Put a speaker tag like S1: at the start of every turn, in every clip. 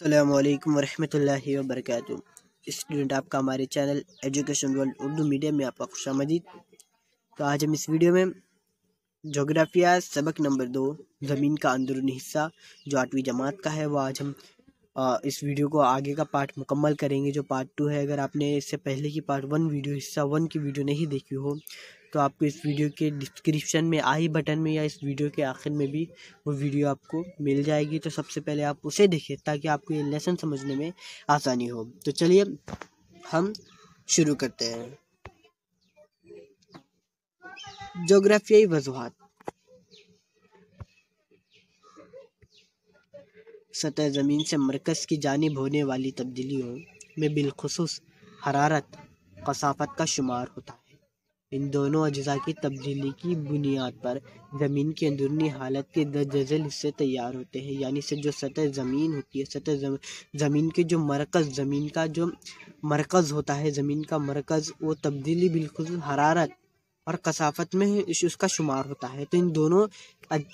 S1: अस्सलामुअलैकुम वरहमतुल्लाहि वबरकातुहू। स्टूडेंट, आपका हमारे channel education world Urdu medium में आपका खुशामदीद। तो आज हम इस वीडियो में जोग्राफिया सबक नंबर 2 ज़मीन का अंदरूनी हिस्सा जो 8वीं जमात का है वो आज हम इस वीडियो को आगे का पार्ट मुकम्मल करेंगे जो पार्ट 2 है। अगर आपने इससे पहले की पार्ट 1 वीडियो हिस्सा 1 की वीडियो नहीं देखी हो तो आपको इस वीडियो के डिस्क्रिप्शन में आई बटन में या इस वीडियो के आखिर में भी वो वीडियो आपको मिल जाएगी। तो सबसे पहले आप उसे देखिए ताकि आपको ये लेसन समझने में आसानी हो। तो चलिए हम शुरू करते हैं। जोग्राफियाई वजूहात। सतह ज़मीन से मरकज़ की जानिब होने वाली तब्दीलियों में बिलखुसूस हरारत, कसाफत का शुमार होता है। इन दोनों अज्जा की तब्दीली की बुनियाद पर ज़मीन की अंदरूनी हालत के दर्जल हिस्से तैयार होते हैं। यानी से जो सतह ज़मीन होती है, सतह ज़मीन के जो मरकज़, ज़मीन का जो मरकज़ होता है, ज़मीन का मरकज़, वो तब्दीली बिलखुसूस हरारत और कसाफत में उसका शुमार होता है। तो इन दोनों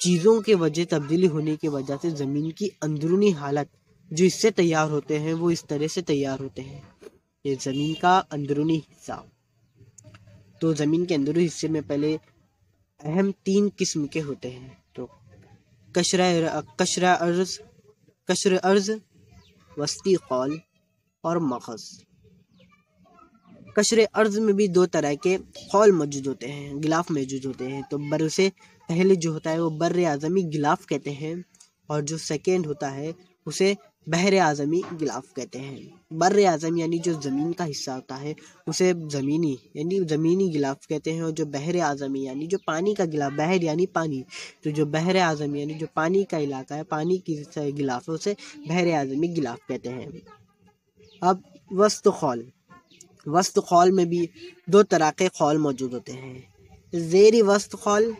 S1: चीज़ों के वजह तब्दीली होने की वजह से ज़मीन की अंदरूनी हालत जो इससे तैयार होते हैं वो इस तरह से तैयार होते हैं। ये ज़मीन का अंदरूनी हिस्सा। तो ज़मीन के अंदरूनी हिस्से में पहले अहम 3 किस्म के होते हैं। तो कशर अर्ज़, वस्ती खौल और मग़ज़। कशर अर्ज़ में भी 2 तरह के खौल मौजूद होते हैं, गिलाफ मौजूद होते हैं। तो बर से पहले जो होता है वो बर्र आज़मी गिलाफ कहते हैं और जो सेकेंड होता है उसे बहर आज़मी गिलाफ कहते हैं। बर्र आज़मी यानी जो ज़मीन का हिस्सा होता है उसे ज़मीनी गिलाफ कहते हैं और जो बहर आज़मी यानी जो पानी का गिलाफ, बहर यानी पानी, तो जो बहर आज़मी यानी जो पानी का इलाका है, पानी की गिलाफ है, उसे बहर आज़मी गिलाफ कहते हैं। अब वस्त खौल में भी 2 तरह के खौल मौजूद होते हैं, ज़ेरी वस्त खौल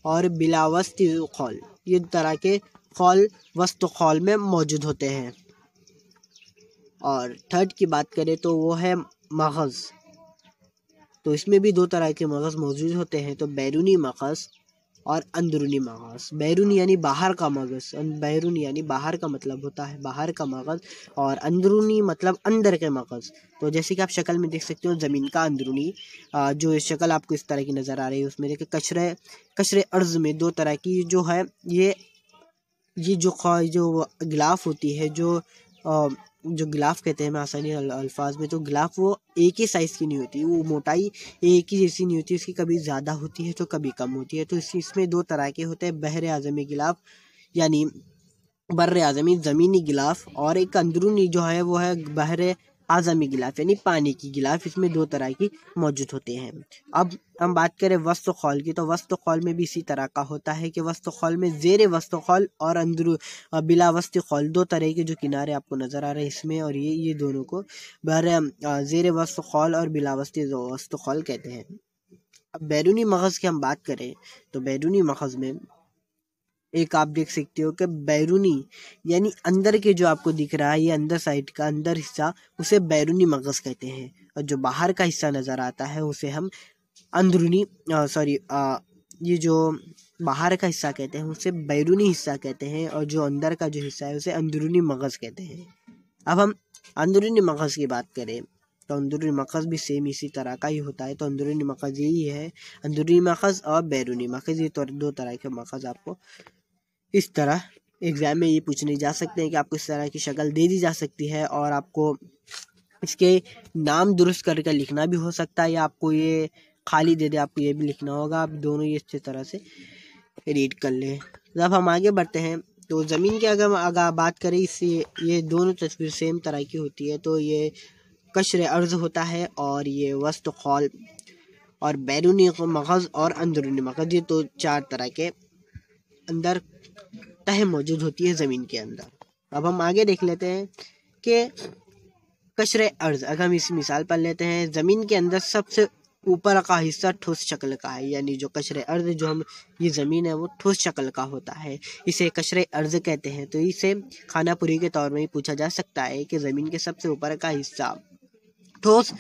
S1: और बिला वस्त खौल। ये तरह के खौल वस्त खौल में मौजूद होते हैं। और थर्ड की बात करें तो वो है मग़ज़। तो इसमें भी 2 तरह के मग़ज़ मौजूद होते हैं, तो बैरूनी मग़ज़ और अंदरूनी मग़ज़। बैरूनी यानी बाहर का मग़ज़, बैरूनी यानी बाहर का मतलब होता है बाहर का मग़ज़, और अंदरूनी मतलब अंदर के मग़ज़। तो जैसे कि आप शक्ल में देख सकते हो ज़मीन का अंदरूनी जो शक्ल आपको इस तरह की नज़र आ रही है उसमें देखिए कशर अर्ज़ में 2 तरह की जो है ये जो गिलाफ होती है, जो गिलाफ कहते हैं मैं आसानी अल्फाज में, तो गिलाफ वो एक ही साइज़ की नहीं होती, वो मोटाई एक ही जैसी नहीं होती, इसकी कभी ज़्यादा होती है तो कभी कम होती है। तो इसमें 2 तरह के होते हैं, बहर आज़मी गिलाफ यानी बर्र आज़मी ज़मीनी गिलाफ, और एक अंदरूनी जो है वो है बहर आज़मी गिलाफ यानी पानी की गिलाफ। इसमें 2 तरह की मौजूद होते हैं। अब हम बात करें वस्त खौल की, तो वस्त खौल में भी इसी तरह का होता है कि वस्त खौल में ज़ेर वस्त खौल और बिला वस्त खौल 2 तरह के जो किनारे आपको नज़र आ रहे हैं इसमें, और ये दोनों को ज़ेर वस्त खौल और बिला वस्त खौल कहते हैं। अब बैरूनी मग़ज़ की हम बात करें तो बैरूनी मग़ज़ में एक आप देख सकते हो कि बैरूनी यानी अंदर के जो आपको दिख रहा है ये अंदर साइड का अंदर हिस्सा, उसे बैरूनी मग़ज़ कहते हैं। और जो बाहर का हिस्सा नज़र आता है उसे हम अंदरूनी ये जो बाहर का हिस्सा कहते हैं उसे बैरूनी हिस्सा कहते हैं, और जो अंदर का जो हिस्सा है उसे अंदरूनी मग़ज़ कहते हैं। अब हम अंदरूनी मग़ज़ की बात करें तो अंदरूनी मग़ज़ भी सेम इसी तरह का ही होता है। तो अंदरूनी मग़ज़ यही है, अंदरूनी मग़ज़ और बैरूनी मग़ज़, ये 2 तरह के मग़ज़ आपको इस तरह एग्ज़ाम में ये पूछने जा सकते हैं कि आपको इस तरह की शक्ल दे दी जा सकती है, और आपको इसके नाम दुरुस्त करके लिखना भी हो सकता है, या आपको ये खाली दे दे आपको ये भी लिखना होगा। आप दोनों ये अच्छी तरह से रीड कर लें। जब हम आगे बढ़ते हैं तो ज़मीन की अगर बात करें, इससे ये दोनों तस्वीर सेम तरह की होती है। तो ये कशर अर्ज़ होता है और ये वस्त खौल, और बैरूनी मग़ज़ और अंदरूनी मग़ज़, ये तो 4 तरह के अंदर तह मौजूद होती है ज़मीन के अंदर। अब हम आगे देख लेते हैं कि कशर अर्ज़, अगर हम इसी मिसाल पर लेते हैं, ज़मीन के अंदर सबसे ऊपर का हिस्सा ठोस शक्ल का है, यानी जो कशर अर्ज़ जो हम ये ज़मीन है वो ठोस शक्ल का होता है, इसे कशर अर्ज़ कहते हैं। तो इसे खानापुरी के तौर में ही पूछा जा सकता है कि ज़मीन के सबसे ऊपर का हिस्सा ठोस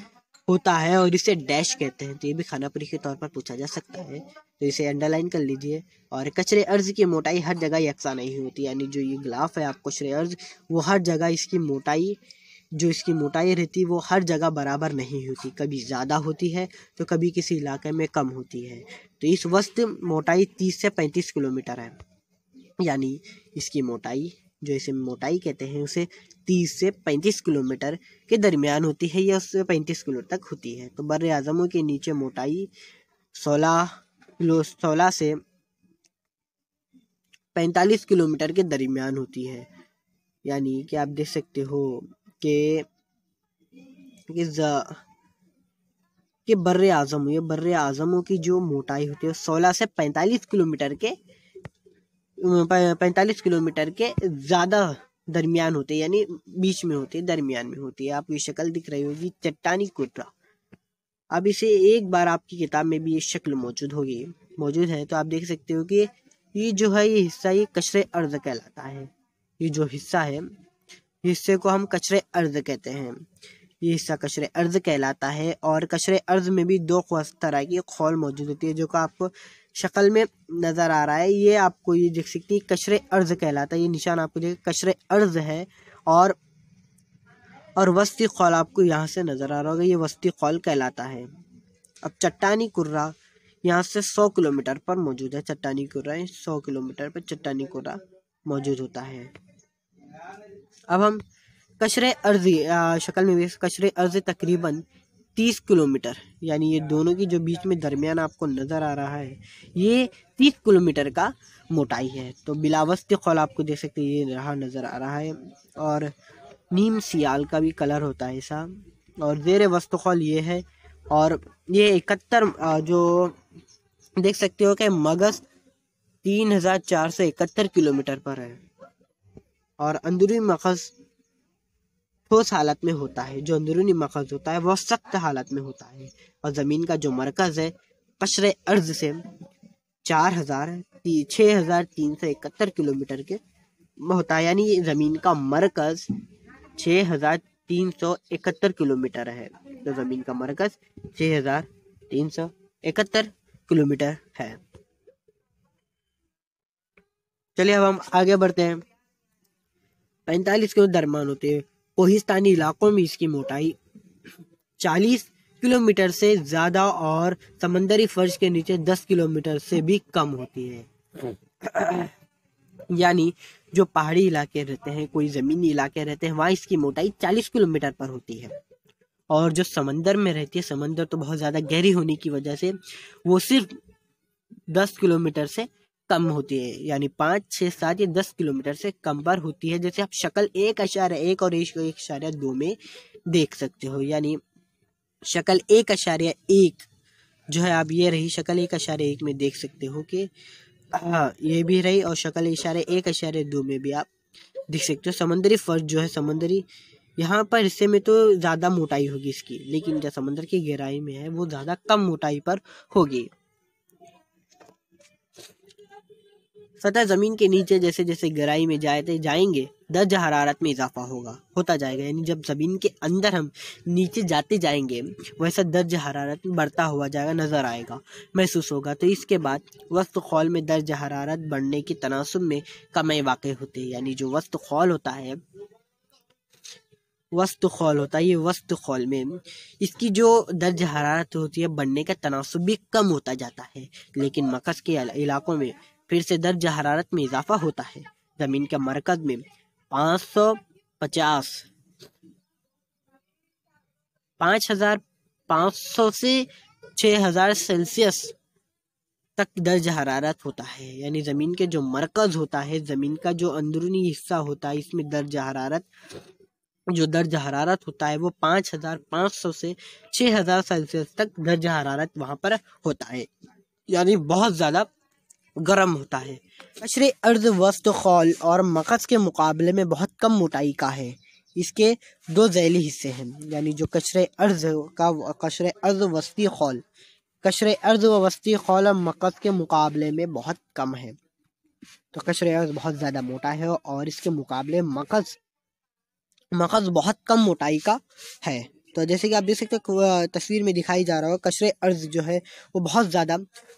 S1: होता है और इसे डैश कहते हैं। तो ये भी खानापुरी के तौर पर पूछा जा सकता है, तो इसे अंडरलाइन कर लीजिए। और कचरे अर्ज की मोटाई हर जगह यकसा नहीं होती, यानी जो ये गिलाफ है आपको कचरे अर्ज, वो हर जगह इसकी मोटाई रहती है वो हर जगह बराबर नहीं होती, कभी ज़्यादा होती है तो कभी किसी इलाके में कम होती है। तो इस वस्त मोटाई 30 से 35 किलोमीटर है, यानी इसकी मोटाई, जो इसे मोटाई कहते हैं, उसे 30 से 35 किलोमीटर के दरमियान होती है या उससे 35 किलो तक होती है। तो बर्रे आज़मों के नीचे मोटाई 16 से 45 किलोमीटर के दरमियान होती है। यानी कि आप देख सकते हो कि बर्रे आज़मों की जो मोटाई होती है 16 से 45 किलोमीटर के 45 किलोमीटर के ज़्यादा दरमियान होते हैं, यानी बीच में होते हैं, दरमियान में होती है। आपको ये शक्ल दिख रही होगी चट्टानी कुर्रा। अब इसे एक बार आपकी किताब में भी ये शक्ल मौजूद है, तो आप देख सकते हो कि ये जो है ये हिस्सा ये कचरे अर्ज कहलाता है। ये जो हिस्सा है, हिस्से को हम कचरे अर्ज कहते हैं। ये हिस्सा कचरे अर्ज कहलाता है। और कचरे अर्ज में भी दो तरह की खौल मौजूद होती है, जो कि आपको शक्ल में नज़र आ रहा है। ये आपको ये देख सकती है कचरे अर्ज कहलाता है। ये निशान आपको देख कचरे अर्ज है। और वस्ती खौल आपको यहाँ से नज़र आ रहा होगा, ये वस्ती खौल कहलाता है। अब चट्टानी कुर्रा यहाँ से 100 किलोमीटर पर मौजूद है। चट्टानी कुर्रा 100 किलोमीटर पर चट्टानी कुर्रा मौजूद होता है। अब हम कचरे अर्जी शक्ल में भी कचरे अर्ज तकरीबन 30 किलोमीटर, यानी ये दोनों की जो बीच में दरमियान आपको नज़र आ रहा है, ये 30 किलोमीटर का मोटाई है। तो बिलावस्ती खौल आपको देख सकते हैं, ये रहा नज़र आ रहा है। और नीम सियाल का भी कलर होता है ऐसा। और ज़ेर वस्त खौल ये है। और ये 71 जो देख सकते हो कि मगज़ 3471 किलोमीटर पर है। और अंदरूनी मगज़ ठोस हालत में होता है। जो अंदरूनी मगज़ होता है वह सख्त हालत में होता है। और ज़मीन का जो मरकज़ है कचरे अर्ज से 6371 किलोमीटर के होता है, यानी ज़मीन का मरकज़ 6371 किलोमीटर है। तो ज़मीन का मरकज़ 6371 किलोमीटर है। चलिए अब हम आगे बढ़ते हैं। 45 किलो दरमियान होते हैं। कोहिस्तानी इलाकों में इसकी मोटाई 40 किलोमीटर से ज़्यादा और समंदरी फर्श के नीचे 10 किलोमीटर से भी कम होती है। यानी जो पहाड़ी इलाके रहते हैं, कोई ज़मीनी इलाके रहते हैं, वहाँ इसकी मोटाई 40 किलोमीटर पर होती है। और जो समंदर में रहती है, समंदर तो बहुत ज़्यादा गहरी होने की वजह से वो सिर्फ 10 किलोमीटर से कम होती है, यानी 5, 6, 7 या 10 किलोमीटर से कम पर होती है। जैसे आप शक्ल 1.1 और 1.2 में देख सकते हो। यानी शक्ल 1.1 जो है, आप ये रही शक्ल 1.1 में देख सकते हो कि हाँ ये भी रही। और शक्ल 1.2 में भी आप देख सकते हो। समंदरी फर्श जो है, समंदरी यहाँ पर हिस्से में तो ज़्यादा मोटाई होगी इसकी, लेकिन जो समंदर की गहराई में है वो ज़्यादा कम मोटाई पर होगी। सतह ज़मीन के नीचे जैसे जैसे गहराई में जाएंगे दर्ज हरारत में इजाफा होता जाएगा। यानी जब ज़मीन के अंदर हम नीचे जाते जाएंगे वैसा दर्ज हरारत बढ़ता हुआ जाएगा, नज़र आएगा, महसूस होगा। तो इसके बाद वस्त खौल में दर्ज हरारत बढ़ने की तनासुब में कमी वाक़ होती है। यानी जो वस्त खौल होता है, ये वस्त खौल में इसकी जो दर्ज हरारत होती है बढ़ने का तनासुब भी कम होता जाता है। लेकिन मकस के इलाकों में फिर से दर्ज हरारत में इजाफा होता है। ज़मीन के मरकज़ में 5500 से 6000 सेल्सियस तक दर्ज हरारत होता है। यानी ज़मीन के जो मरकज़ होता है, ज़मीन का जो अंदरूनी हिस्सा होता है, इसमें दर्ज हरारत होता है वो 5500 से 6000 सेल्सियस तक दर्ज हरारत वहाँ पर होता है, यानी बहुत ज़्यादा गर्म होता है। कचरे अर्ज वस्त खौल और मकस के मुकाबले में बहुत कम मोटाई का है। इसके दो झैली हिस्से हैं, यानी जो कचरे अर्ज वस्ती खौल, कचरे अर्ज व वस्ती खौल और मकस के मुकाबले में बहुत कम है। तो कचरे अर्ज बहुत ज़्यादा मोटा है और इसके मुकाबले मकस बहुत कम मोटाई का है। तो जैसे कि आप देख सकते हो तस्वीर में दिखाई जा रहा हो, कशरे अर्ज जो है वो बहुत ज़्यादा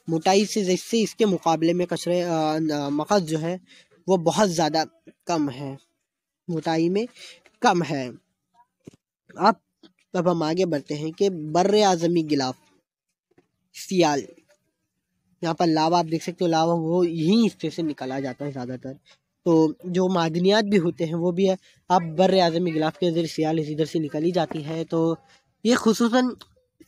S1: मोटाई से, जैसे इसके मुकाबले में कशरे मकस जो है वो बहुत ज़्यादा कम है, मोटाई में कम है। अब हम आगे बढ़ते हैं कि बर्रे आज़मी गिलाफ सियाल, यहाँ पर लावा आप देख सकते हो, लावा वो यही हिस्से से निकाला जाता है ज़्यादातर। तो जो मादनियात भी होते हैं वो भी है, अब बर्रे आज़मी गिलाफ के ज़रिए सियाल इधर से निकाली जाती है। तो ये खुसूसन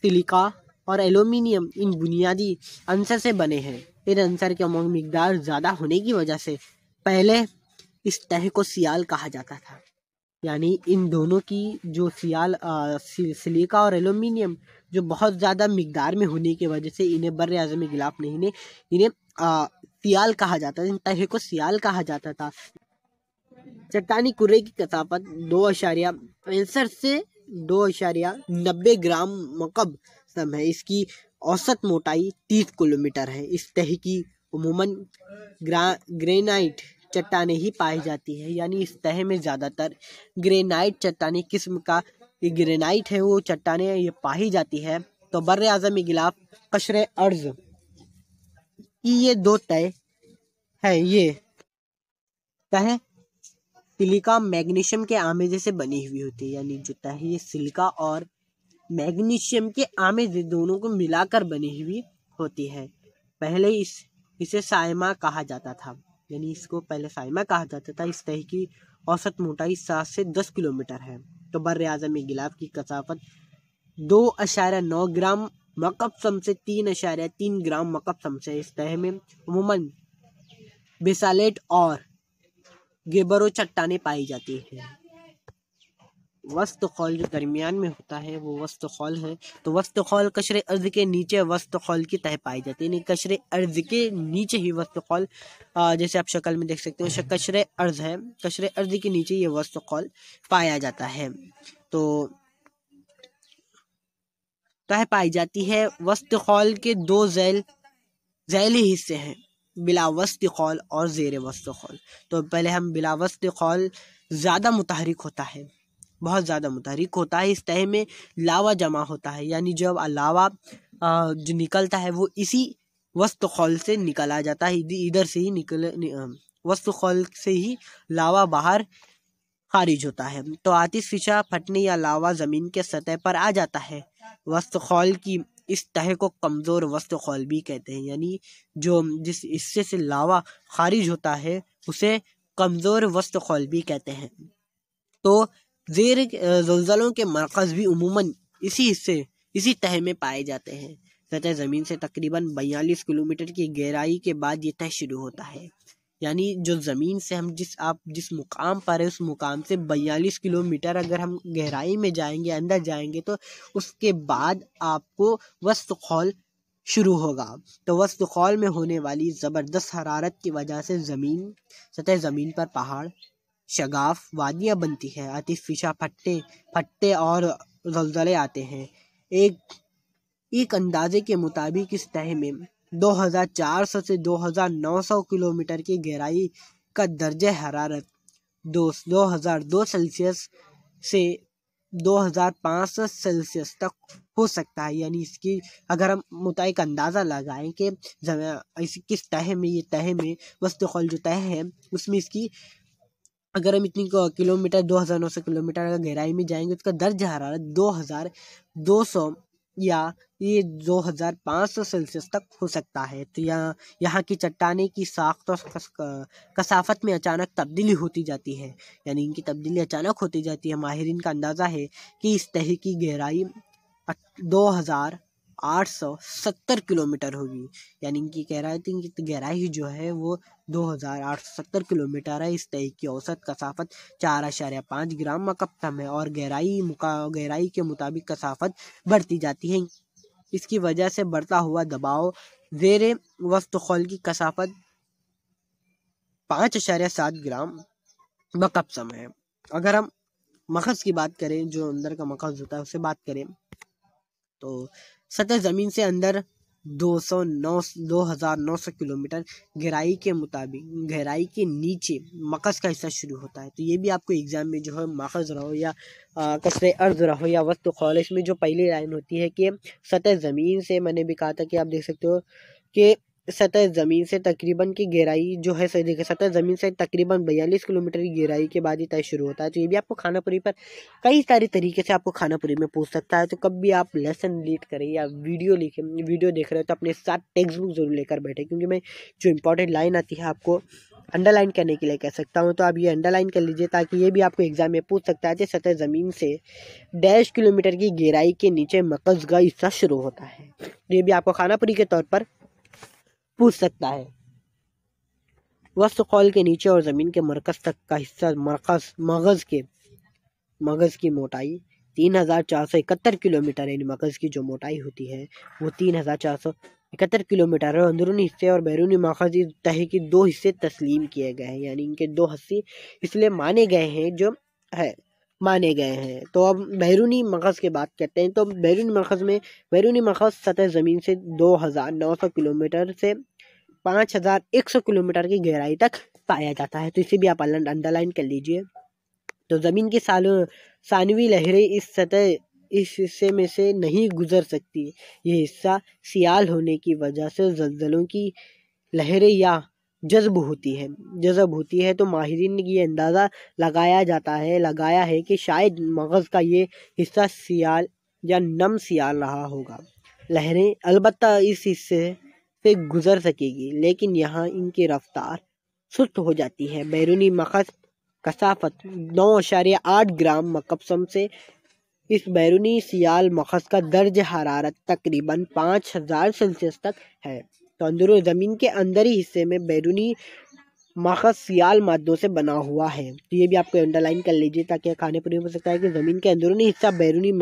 S1: सिलिका और एल्यूमिनियम इन बुनियादी अंसर से बने हैं। इन अंसर की मिकदार ज़्यादा होने की वजह से पहले इस तह को सियाल कहा जाता था। यानी इन दोनों की जो सिलिका और एल्यूमिनियम जो बहुत ज़्यादा मिकदार में होने की वजह से इन्हें बर्रे आज़मी गिलाफ नहीं, इन्हें सियाल कहा जाता था, इन तह को सियाल कहा जाता था। चट्टानी कुर्रे की कसाफत 2.65 से 2.90 ग्राम मकब सम है। इसकी औसत मोटाई 30 किलोमीटर है। इस तह की उमूमन ग्रेनाइट चट्टानें ही पाई जाती है, यानी इस तह में ज़्यादातर ग्रेनाइट चट्टानी किस्म का ये ग्रेनाइट है वो चट्टानें ये पाई जाती है। तो बर्रे आज़मी गिलाफ कशरे अर्ज की ये दो तय है। ये तह सिलिका मैग्नीशियम के आमेजे से बनी हुई होती है, यानी जो तह ये सिलिका और मैग्नीशियम के आमेजे दोनों को मिलाकर बनी हुई होती है। पहले इसे साइमा कहा जाता था, यानी इसको पहले साइमा कहा जाता था। इस तह की औसत मोटाई 7 से 10 किलोमीटर है। तो बर्रे आज़मी गिलाफ की कसाफत 2.9 ग्राम मकब सम से 3.3 ग्राम मकब सम से। इस तह में उमूमन बेसालेट और गेबरो चट्टानें पाई जाती हैं। वस्त खौल जो दरमियान में होता है वो वस्त खौल है। तो वस्त खौल कशरे अर्ज के नीचे वस्त खौल की तह पाई जाती है, यानी कशरे अर्ज के नीचे ही वस्त खौल, जैसे आप शक्ल में देख सकते हो कशरे अर्ज है, कशरे अर्ज के नीचे ये वस्त खौल पाया जाता है। तो तह पाई जाती है। वस्त खौल के दो झैली हिस्से हैं, बिला वस्त खौल और ज़ेर वस्त खौल। तो पहले हम बिला वस्त खौल ज़्यादा मुतहरिक होता है, बहुत ज़्यादा मुतहरिक होता है। इस तह में लावा जमा होता है, यानी जब लावा जो निकलता है वो इसी वस्त खौल से निकला जाता है, इधर से ही वस्त खौल से ही लावा बाहर खारिज होता है। तो आतिशफिशा फटने या लावा ज़मीन के सतह पर आ जाता है। वस्त खौल की इस तह को कमज़ोर वस्त खौल भी कहते हैं, यानी जो जिस हिस्से से लावा खारिज होता है उसे कमज़ोर वस्त खौल भी कहते हैं। तो ज़ेर ज़लज़लों के मरकज़ भी उमूमन इसी तह में पाए जाते हैं। सतह ज़मीन से तकरीबन 42 किलोमीटर की गहराई के बाद ये तह शुरू होता है, यानी जो ज़मीन से हम जिस मुकाम पर है उस मुकाम से 42 किलोमीटर अगर हम गहराई में जाएंगे, अंदर जाएंगे, तो उसके बाद आपको वस्त खौल शुरू होगा। तो वस्त खौल में होने वाली ज़बरदस्त हरारत की वजह से सतह ज़मीन पर पहाड़, शगाफ, वादियाँ बनती है। आतिशफिशा फट्टे और ज़लज़ले आते हैं। एक अंदाजे के मुताबिक इस तह में 2400 से 2900 किलोमीटर की गहराई का दर्जा हरारत 2002 सेल्सियस से 2500 सेल्सियस तक हो सकता है। यानी इसकी अगर हम मोटाई का अंदाज़ा लगाएं कि किस तह में, ये तह में वस्त खौल जो तह है उसमें इसकी अगर हम इतनी किलोमीटर 2900 किलोमीटर अगर गहराई में जाएंगे उसका दर्जा हरारत 2200 या ये 2500 सेल्सियस तक हो सकता है। तो यहाँ की चट्टाने की साख्त और कसाफत में अचानक तब्दीली होती जाती है, यानी इनकी तब्दीली अचानक होती जाती है। माहिरीन का अंदाज़ा है कि इस तह की गहराई 2870 किलोमीटर होगी, यानी इनकी गहराई जो है वो 2870 किलोमीटर है। इस तह की औसत कसाफत 4.5 ग्राम मकब है और गहराई के मुताबिक कसाफत बढ़ती जाती है। इसकी वजह से बढ़ता हुआ दबाव ज़ेरे वस्त खौल की कसाफत 5.7 ग्राम मकब है। अगर हम मखज़ की बात करें, जो अंदर का मखज़ होता है उससे बात करें, तो सतह ज़मीन से अंदर 2900 किलोमीटर गहराई के मुताबिक गहराई के नीचे मकस का हिस्सा शुरू होता है। तो ये भी आपको एग्जाम में जो है माखज रहो या कसरे अर्ज रहो या वस्त खौल, इसमें जो पहली लाइन होती है कि सतह ज़मीन से, मैंने भी कहा था कि आप देख सकते हो कि सतह ज़मीन से तकरीबन की गहराई जो है, सही देखिए, सतह ज़मीन से तकरीबन 42 किलोमीटर की गहराई के बाद ही तय शुरू होता है। तो ये भी आपको खानापुरी पर कई सारे तरीके से आपको खानापुरी में पूछ सकता है। तो कब भी आप लेसन रीड करें या वीडियो देख रहे हो तो अपने साथ टेक्स्ट बुक जरूर लेकर बैठे, क्योंकि मैं जो इंपॉर्टेंट लाइन आती है आपको अंडरलाइन करने के लिए कह सकता हूँ। तो आप ये अंडरलाइन कर लीजिए, ताकि ये भी आपको एग्जाम में पूछ सकता है कि सतह ज़मीन से डैश किलोमीटर की गहराई के नीचे मकज़ का हिस्सा शुरू होता है। ये भी आपको खानापुरी के तौर पर पूछ सकता है। वस्त कौल के नीचे और ज़मीन के मरकज़ तक का हिस्सा मगज़ की मोटाई 3471 किलोमीटर, यानी मगज़ की जो मोटाई होती है वो 3471 किलोमीटर है। अंदरूनी हिस्से और बैरूनी मगज़ तह के दो हिस्से तस्लीम किए गए हैं, यानी इनके दो हिस्से इसलिए माने गए हैं। तो अब बैरूनी मगज़ की बात करते हैं। तो बैरूनी मगज़ सतह ज़मीन से 2900 किलोमीटर से 5100 किलोमीटर की गहराई तक पाया जाता है। तो इसे भी आप अंडरलाइन कर लीजिए। तो ज़मीन की सानवी लहरें इस हिस्से में से नहीं गुजर सकती। ये हिस्सा सियाल होने की वजह से ज़लज़लों की लहरें या जज़्ब होती है। तो माहिरीन ने ये अंदाज़ा लगाया है कि शायद मगज़ का ये हिस्सा सियाल या नम सियाल रहा होगा। लहरें अलबत्ता इस हिस्से से गुजर सकेगी, लेकिन यहाँ इनकी रफ्तार सुस्त हो जाती है। बैरूनी मगज़ कसाफत 9.8 ग्राम मकबसम से इस बैरूनी सियाल मगज़ का दर्ज हरारत तकरीबन 5000 सेल्सियस तक है। तो अंदरूनी ज़मीन के अंदरी हिस्से में बैरूनी मगज़ सियाल मादों से बना हुआ है। तो ये भी आपको अंडरलाइन कर लीजिए, ताकि खाने पीने हो सकता है कि ज़मीन के अंदरूनी हिस्सा बैरूनी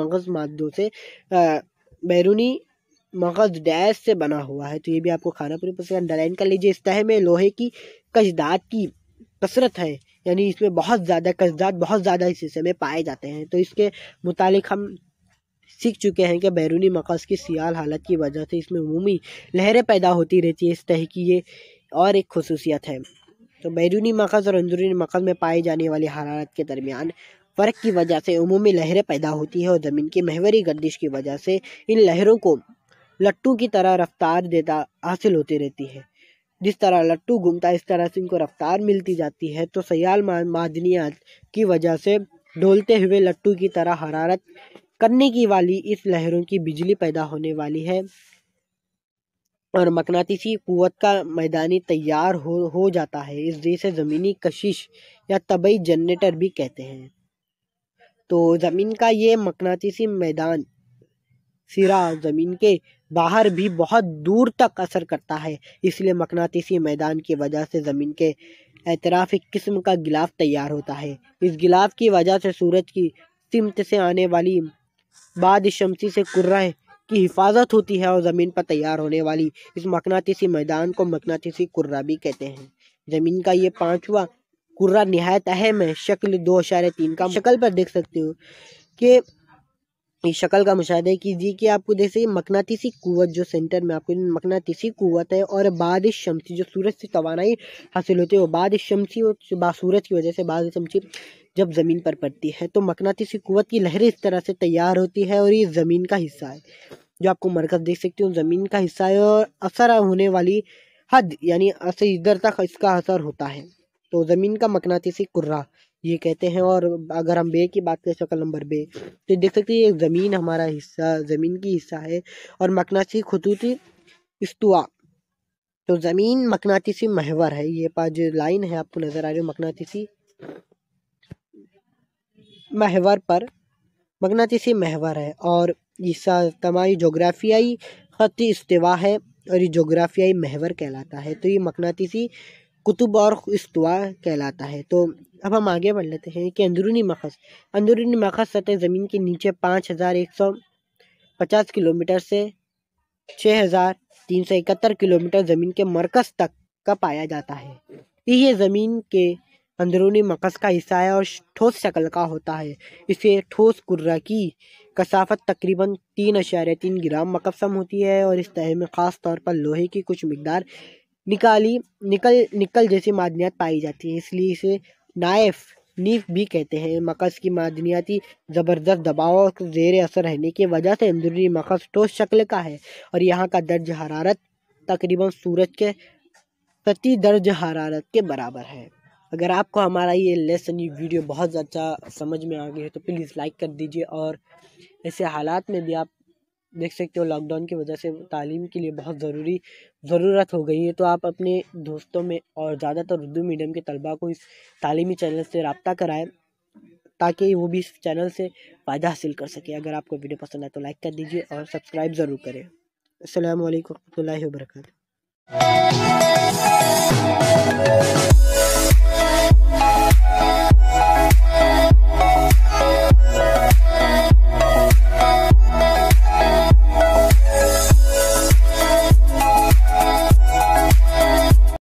S1: मगज़ डैश से बना हुआ है। तो ये भी आपको खाना पूरी से अंडरलाइन कर लीजिए। इस तह में लोहे की कशदात की कसरत है, यानी इसमें बहुत ज़्यादा कशदात इस हिस्से में पाए जाते हैं। तो इसके मुतालिक हम सीख चुके हैं कि बैरूनी मगज़ की सियाल हालत की वजह से इसमें उमूमी लहरें पैदा होती रहती है। इस तह की ये और एक खुसूसियत है। तो बैरूनी मगज़ और अंदरूनी मगज़ में पाई जाने वाली हरारत के दरमियान फ़र्क की वजह से उमूमी लहरें पैदा होती है, और ज़मीन की महवरी गर्दिश की वजह से इन लहरों को लट्टू की तरह रफ्तार हासिल होती रहती है। जिस तरह लट्टू घूमता है, इस तरह से इनको रफ्तार मिलती जाती है। तो सयाल मादनियात की वजह से डोलते हुए लट्टू की तरह हरारत करने की वाली इस लहरों की बिजली पैदा होने वाली है, और मकनातीसी कुव्वत का मैदानी तैयार हो जाता है। इस जिसे ज़मीनी कशिश या तबई जनरेटर भी कहते हैं। तो ज़मीन का ये मकनातीसी मैदान सिरा ज़मीन के बाहर भी बहुत दूर तक असर करता है, इसलिए मकनातीसी मैदान की वजह से ज़मीन के एतराफ़ एक किस्म का गिलाफ तैयार होता है। इस गिलाफ की वजह से सूरज की सिमत से आने वाली बाद शमसी से कुर्रा की हिफाजत होती है, और ज़मीन पर तैयार होने वाली इस मकनातीसी मैदान को मकनातीसी कुर्रा भी कहते हैं। ज़मीन का ये पांचवा कुर्रा निहायत अहम है। शक्ल 2.3 का शक्ल पर देख सकते हो कि इस शक्ल का मुशाहिदा कीजिए कि आपको जैसे मकनातीसी कुव्वत जो सेंटर में आपको मकनातीसी कुव्वत है, और बाद शमसी जो सूरज से तवानाई हासिल होती है, वो बाद शमसी और सूरज की वजह से बाद शमसी जब ज़मीन पर पड़ती है तो मकनातीसी कुव्वत की लहरें इस तरह से तैयार होती है, और ये ज़मीन का हिस्सा है। जो आपको मरकज़ देख सकते हो ज़मीन का हिस्सा है, और असर होने वाली हद यानी इधर तक इसका असर होता है। तो ज़मीन का मकनातीसी कुर्रा ये कहते हैं। और अगर हम बे की बात करें, शक्ल नंबर बे, तो देख सकते हैं ये ज़मीन हमारा हिस्सा, ज़मीन की हिस्सा है, और मकनातीसी खतूती इस्तवा, तो ज़मीन मकनातीसी महवर है। ये पांच जो लाइन है आपको नज़र आ रही है, मकनातीसी महवर है, और इसका तमाही जोग्राफियाई खत इस्तिवा है, और ये जोग्राफियाई महवर कहलाता है। तो ये मकनातीसी कुतुब और इस्तवा कहलाता है। तो अब हम आगे बढ़ लेते हैं कि अंदरूनी मखज़ सतह ज़मीन के नीचे 5150 किलोमीटर से 6371 किलोमीटर ज़मीन के मरकज़ तक का पाया जाता है। ये ज़मीन के अंदरूनी मकस का हिस्सा है और ठोस शक्ल का होता है। इसे ठोस कुर्रा की कसाफत तकरीबन 3.3 ग्राम मकसम होती है और इस तह में ख़ास तौर पर लोहे की कुछ मिकदार निकल जैसी मादनियात पाई जाती है, इसलिए इसे नीफ भी कहते हैं। मकस की मादनियाती ज़बरदस्त दबाव और ज़ेर असर रहने की वजह से अंदरूनी मकस ठोस शक्ल का है और यहाँ का दर्ज हरारत तकरीबन सूरज के प्रति दर्ज हरारत के बराबर है। अगर आपको हमारा ये लेसन, ये वीडियो बहुत अच्छा समझ में आ गया है तो प्लीज़ लाइक कर दीजिए। और ऐसे हालात में भी आप देख सकते हो लॉकडाउन की वजह से तालीम के लिए बहुत ज़रूरत हो गई है, तो आप अपने दोस्तों में और ज़्यादातर उर्दू मीडियम के तलबा को इस तालीमी चैनल से रब्ता कराएं ताकि वो भी इस चैनल से फ़ायदा हासिल कर सके। अगर आपको वीडियो पसंद आए तो लाइक कर दीजिए और सब्सक्राइब ज़रूर करें। अस्सलामु अलैकुम रहमतुल्लाहि व बरकातुहू।